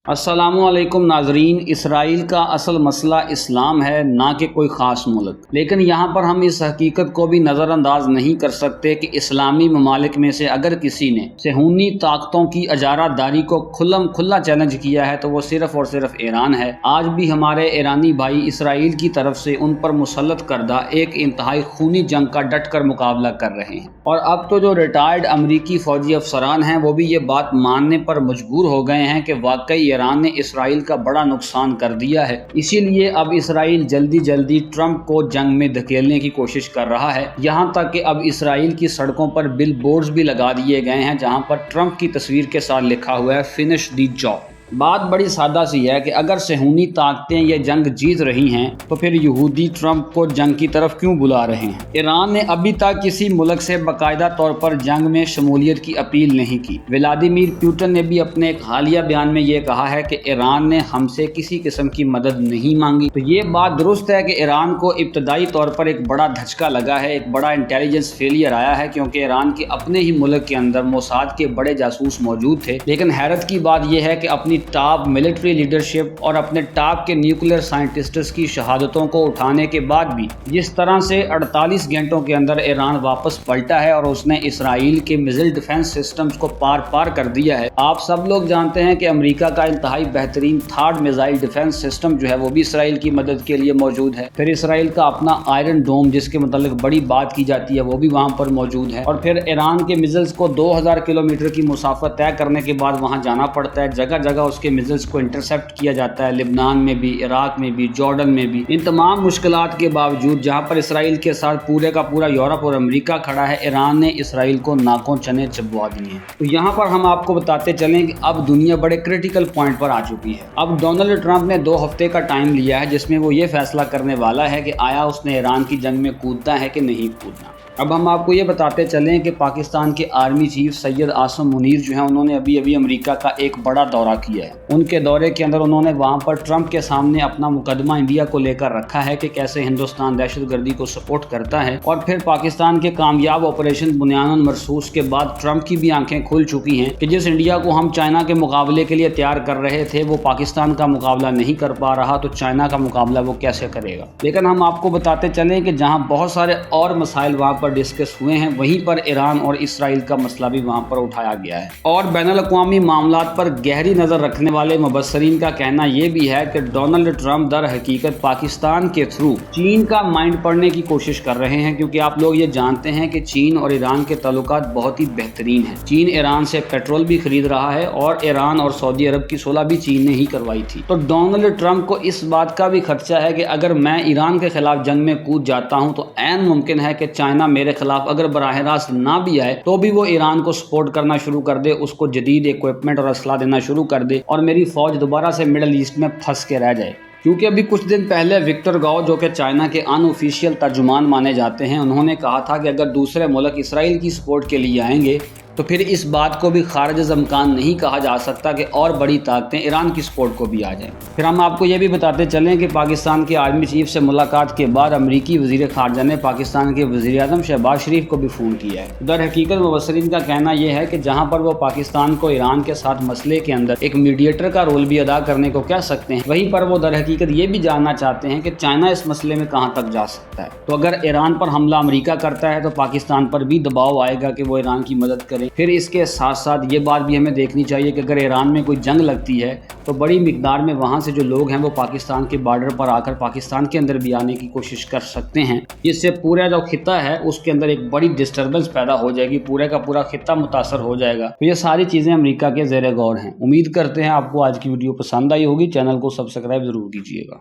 السلام علیکم ناظرین، اسرائیل کا اصل مسئلہ اسلام ہے، نہ کہ کوئی خاص ملک۔ لیکن یہاں پر ہم اس حقیقت کو بھی نظر انداز نہیں کر سکتے کہ اسلامی ممالک میں سے اگر کسی نے صہیونی طاقتوں کی اجارہ داری کو کھلا چیلنج کیا ہے تو وہ صرف اور صرف ایران ہے۔ آج بھی ہمارے ایرانی بھائی اسرائیل کی طرف سے ان پر مسلط کردہ ایک انتہائی خونی جنگ کا ڈٹ کر مقابلہ کر رہے ہیں، اور اب تو جو ریٹائرڈ امریکی فوجی افسران ہیں وہ بھی یہ بات ماننے پر مجبور ہو گئے ہیں کہ واقعی ایران نے اسرائیل کا بڑا نقصان کر دیا ہے۔ اسی لیے اب اسرائیل جلدی ٹرمپ کو جنگ میں دھکیلنے کی کوشش کر رہا ہے، یہاں تک کہ اب اسرائیل کی سڑکوں پر بل بورڈز بھی لگا دیے گئے ہیں جہاں پر ٹرمپ کی تصویر کے ساتھ لکھا ہوا ہے فنش دی جاب۔ بات بڑی سادہ سی ہے کہ اگر صہیونی طاقتیں یہ جنگ جیت رہی ہیں تو پھر یہودی ٹرمپ کو جنگ کی طرف کیوں بلا رہے ہیں؟ ایران نے ابھی تک کسی ملک سے باقاعدہ طور پر جنگ میں شمولیت کی اپیل نہیں کی۔ ولادیمیر پوٹن نے بھی اپنے ایک حالیہ بیان میں یہ کہا ہے کہ ایران نے ہم سے کسی قسم کی مدد نہیں مانگی۔ تو یہ بات درست ہے کہ ایران کو ابتدائی طور پر ایک بڑا دھچکا لگا ہے، ایک بڑا انٹیلیجنس فیلئر آیا ہے، کیونکہ ایران کے اپنے ہی ملک کے اندر موساد کے بڑے جاسوس موجود تھے۔ لیکن حیرت کی بات یہ ہے کہ اپنی ٹاپ ملٹری لیڈرشپ اور اپنے ٹاپ کے نیوکلیر سائنٹسٹس کی شہادتوں کو اٹھانے کے بعد بھی جس طرح سے 48 گھنٹوں کے اندر ایران واپس پلٹا ہے اور اس نے اسرائیل کے میزائل ڈیفنس سسٹمز کو پار کر دیا ہے۔ آپ سب لوگ جانتے ہیں کہ امریکہ کا انتہائی بہترین تھرڈ میزائل ڈیفنس سسٹم جو ہے وہ بھی اسرائیل کی مدد کے لیے موجود ہے۔ پھر اسرائیل کا اپنا آئرن ڈوم جس کے متعلق بڑی بات کی جاتی ہے وہ بھی وہاں پر موجود ہے، اور پھر ایران کے میزائلز کو 2000 کلومیٹر کی مسافت طے کرنے کے بعد وہاں جانا پڑتا ہے، جگہ جگہ اس کے میزائلز کو انٹرسیپٹ کیا جاتا ہے، لبنان میں بھی، عراق میں بھی، جارڈن میں بھی۔ ان تمام مشکلات کے باوجود جہاں پر اسرائیل کے ساتھ پورے کا پورا یورپ اور امریکہ کھڑا ہے، ایران نے اسرائیل کو ناکوں چنے چبوا دیے ہیں۔ تو یہاں پر ہم آپ کو بتاتے چلیں کہ اب دنیا بڑے کریٹیکل پوائنٹ پر آ چکی ہے۔ اب ڈونلڈ ٹرمپ نے 2 ہفتے کا ٹائم لیا ہے جس میں وہ یہ فیصلہ کرنے والا ہے کہ آیا اس نے ایران کی جنگ میں کودنا ہے کہ نہیں کودنا۔ اب ہم آپ کو یہ بتاتے چلیں کہ پاکستان کے آرمی چیف سید عاصم منیر جو ہیں انہوں نے ابھی امریکہ کا ایک بڑا دورہ کیا ہے۔ ان کے دورے کے اندر انہوں نے وہاں پر ٹرمپ کے سامنے اپنا مقدمہ انڈیا کو لے کر رکھا ہے کہ کیسے ہندوستان دہشت گردی کو سپورٹ کرتا ہے، اور پھر پاکستان کے کامیاب آپریشن بنیان مرصوص کے بعد ٹرمپ کی بھی آنکھیں کھل چکی ہیں کہ جس انڈیا کو ہم چائنا کے مقابلے کے لیے تیار کر رہے تھے وہ پاکستان کا مقابلہ نہیں کر پا رہا، تو چائنا کا مقابلہ وہ کیسے کرے گا۔ لیکن ہم آپ کو بتاتے چلیں کہ جہاں بہت سارے اور مسائل وہاں پر ڈسکس ہوئے ہیں وہیں پر ایران اور اسرائیل کا مسئلہ بھی وہاں پر اٹھایا گیا ہے، اور بین الاقوامی معاملات پر گہری نظر رکھنے والے مبصرین کا کہنا یہ بھی ہے کہ ڈونلڈ ٹرمپ در حقیقت پاکستان کے تھرو چین کا مائنڈ پڑھنے کی کوشش کر رہے ہیں، کیونکہ آپ لوگ یہ جانتے ہیں کہ چین اور ایران کے تعلقات بہت ہی بہترین ہیں۔ چین ایران سے پیٹرول بھی خرید رہا ہے، اور ایران اور سعودی عرب کی صلح بھی چین نے ہی کروائی تھی۔ تو ڈونلڈ ٹرمپ کو اس بات کا بھی خدشہ ہے کہ اگر میں ایران کے خلاف جنگ میں کود جاتا ہوں تو عین ممکن ہے کہ چائنا میرے خلاف اگر براہ راست نہ بھی آئے تو بھی وہ ایران کو سپورٹ کرنا شروع کر دے، اس کو جدید اکوپمنٹ اور اسلحہ دینا شروع کر دے، اور میری فوج دوبارہ سے مڈل ایسٹ میں پھنس کے رہ جائے۔ کیونکہ ابھی کچھ دن پہلے وکٹر گاؤ جو کہ چائنا کے ان آفیشیل ترجمان مانے جاتے ہیں، انہوں نے کہا تھا کہ اگر دوسرے ملک اسرائیل کی سپورٹ کے لیے آئیں گے تو پھر اس بات کو بھی خارج از امکان نہیں کہا جا سکتا کہ اور بڑی طاقتیں ایران کی سپورٹ کو بھی آ جائیں۔ پھر ہم آپ کو یہ بھی بتاتے چلیں کہ پاکستان کے آرمی چیف سے ملاقات کے بعد امریکی وزیر خارجہ نے پاکستان کے وزیر اعظم شہباز شریف کو بھی فون کیا ہے۔ در حقیقت مبصرین کا کہنا یہ ہے کہ جہاں پر وہ پاکستان کو ایران کے ساتھ مسئلے کے اندر ایک میڈیٹر کا رول بھی ادا کرنے کو کہہ سکتے ہیں، وہیں پر وہ در حقیقت یہ بھی جاننا چاہتے ہیں کہ چائنا اس مسئلے میں کہاں تک جا سکتا ہے۔ تو اگر ایران پر حملہ امریکہ کرتا ہے تو پاکستان پر بھی دباؤ آئے گا کہ وہ ایران کی مدد کرے۔ پھر اس کے ساتھ ساتھ یہ بات بھی ہمیں دیکھنی چاہیے کہ اگر ایران میں کوئی جنگ لگتی ہے تو بڑی مقدار میں وہاں سے جو لوگ ہیں وہ پاکستان کے بارڈر پر آ کر پاکستان کے اندر بھی آنے کی کوشش کر سکتے ہیں، جس سے پورا جو خطہ ہے اس کے اندر ایک بڑی ڈسٹربنس پیدا ہو جائے گی، پورے کا پورا خطہ متاثر ہو جائے گا۔ تو یہ ساری چیزیں امریکہ کے زیر غور ہیں۔ امید کرتے ہیں آپ کو آج کی ویڈیو پسند آئی ہوگی، چینل کو سبسکرائب ضرور کیجیے گا۔